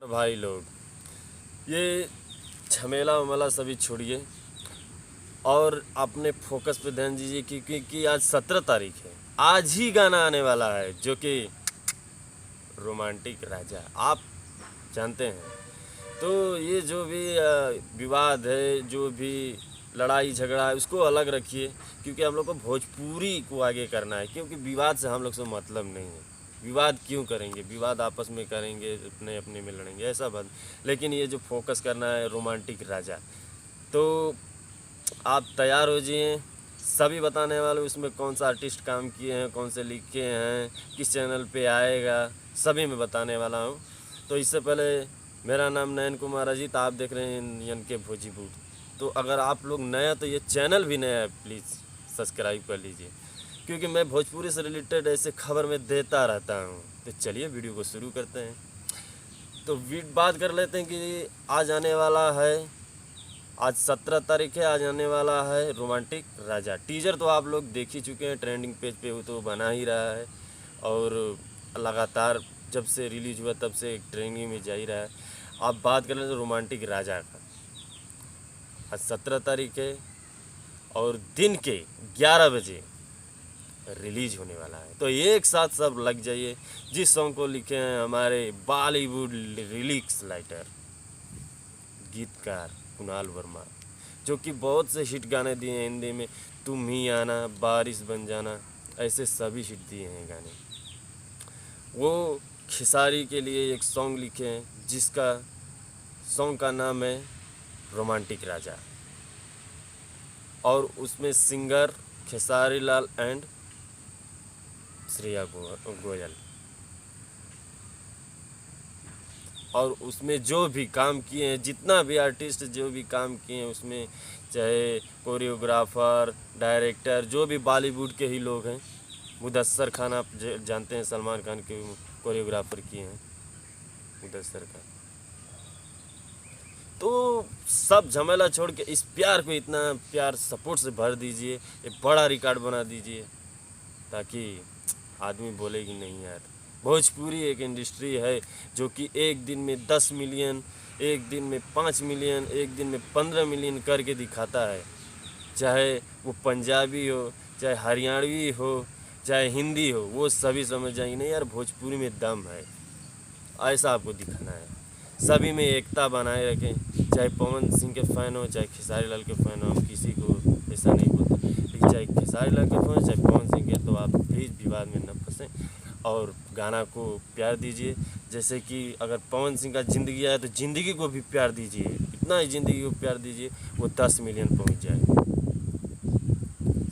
भाई लोग, ये झमेला वमेला सभी छोड़िए और अपने फोकस पे ध्यान दीजिए क्योंकि आज 17 तारीख है। आज ही गाना आने वाला है जो कि रोमांटिक राजा आप जानते हैं। तो ये जो भी विवाद है, जो भी लड़ाई झगड़ा है, उसको अलग रखिए क्योंकि हम लोग को भोजपुरी को आगे करना है। क्योंकि विवाद से हम लोग से मतलब नहीं है। विवाद क्यों करेंगे? विवाद आपस में करेंगे, अपने अपने में लड़ेंगे, ऐसा बात। लेकिन ये जो फोकस करना है रोमांटिक राजा, तो आप तैयार हो जाइए। सभी बताने वाले उसमें कौन सा आर्टिस्ट काम किए हैं, कौन से लिखे हैं, किस चैनल पे आएगा, सभी मैं बताने वाला हूँ। तो इससे पहले मेरा नाम नयन कुमार अजीत, आप देख रहे हैं यन के भोजीपुर। तो अगर आप लोग नया, तो ये चैनल भी नया है, प्लीज़ सब्सक्राइब कर लीजिए क्योंकि मैं भोजपुरी से रिलेटेड ऐसे खबर में देता रहता हूँ। तो चलिए वीडियो को शुरू करते हैं। तो बात कर लेते हैं कि आज आने वाला है, आज 17 तारीख है, आज आने वाला है रोमांटिक राजा। टीजर तो आप लोग देख ही चुके हैं, ट्रेंडिंग पेज पे वो तो बना ही रहा है और लगातार जब से रिलीज हुआ तब से ट्रेंडिंग में जा ही रहा है। आप बात कर लें तो रोमांटिक राजा का आज 17 तारीख है और दिन के 11 बजे रिलीज होने वाला है। तो एक साथ सब लग जाइए। जिस सॉन्ग को लिखे हैं हमारे बॉलीवुड लिरिक्स राइटर, गीतकार कुणाल वर्मा, जो कि बहुत से हिट गाने दिए हैं हिंदी में। तुम ही आना, बारिश बन जाना, ऐसे सभी हिट दिए हैं गाने। वो खेसारी के लिए एक सॉन्ग लिखे हैं जिसका सॉन्ग का नाम है रोमांटिक राजा और उसमें सिंगर खेसारी लाल एंड श्रेया गोयल। और उसमें जो भी काम किए हैं, जितना भी आर्टिस्ट जो भी काम किए हैं उसमें, चाहे कोरियोग्राफर, डायरेक्टर, जो भी बॉलीवुड के ही लोग हैं। मुदस्सर खान आप जानते हैं, सलमान खान के कोरियोग्राफर किए हैं मुदस्सर खान। तो सब झमेला छोड़ के इस प्यार को इतना प्यार सपोर्ट से भर दीजिए, एक बड़ा रिकॉर्ड बना दीजिए ताकि आदमी बोले कि नहीं यार, भोजपुरी एक इंडस्ट्री है जो कि एक दिन में 10 मिलियन, एक दिन में 5 मिलियन, एक दिन में 15 मिलियन करके दिखाता है। चाहे वो पंजाबी हो, चाहे हरियाणवी हो, चाहे हिंदी हो, वो सभी समझ जाएंगे नहीं यार भोजपुरी में दम है। ऐसा आपको दिखाना है। सभी में एकता बनाए रखें। चाहे पवन सिंह के फ़ैन हो, चाहे खेसारी लाल के फ़ैन हो, हम किसी को ऐसा नहीं बोलते, लेकिन चाहे खेसारी लाल के फ़ैन हो, चाहे पवन सिंह के, तो आप प्लीज़ विवाद में न फंसें और गाना को प्यार दीजिए। जैसे कि अगर पवन सिंह का ज़िंदगी आया तो ज़िंदगी को भी प्यार दीजिए, इतना ही ज़िंदगी को प्यार दीजिए वो 10 मिलियन पहुंच जाए।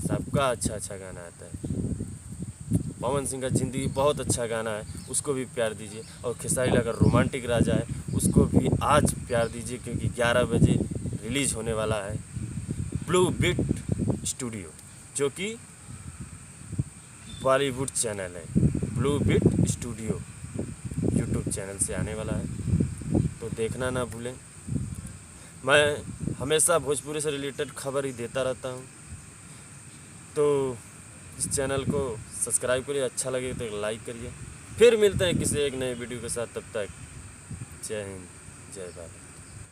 सबका अच्छा अच्छा गाना आता है। पवन सिंह का ज़िंदगी बहुत अच्छा गाना है, उसको भी प्यार दीजिए। और खेसारी लाल का रोमांटिक राजा है, उसको भी आज प्यार दीजिए क्योंकि 11 बजे रिलीज़ होने वाला है। ब्लू बीट स्टूडियो, जो कि बॉलीवुड चैनल है, Blue Beat Studio YouTube channel से आने वाला है, तो देखना ना भूलें। मैं हमेशा भोजपुरी से रिलेटेड खबर ही देता रहता हूँ, तो इस चैनल को सब्सक्राइब करिए, अच्छा लगे तो लाइक करिए। फिर मिलते हैं किसी एक नए वीडियो के साथ, तब तक जय हिंद, जय भारत।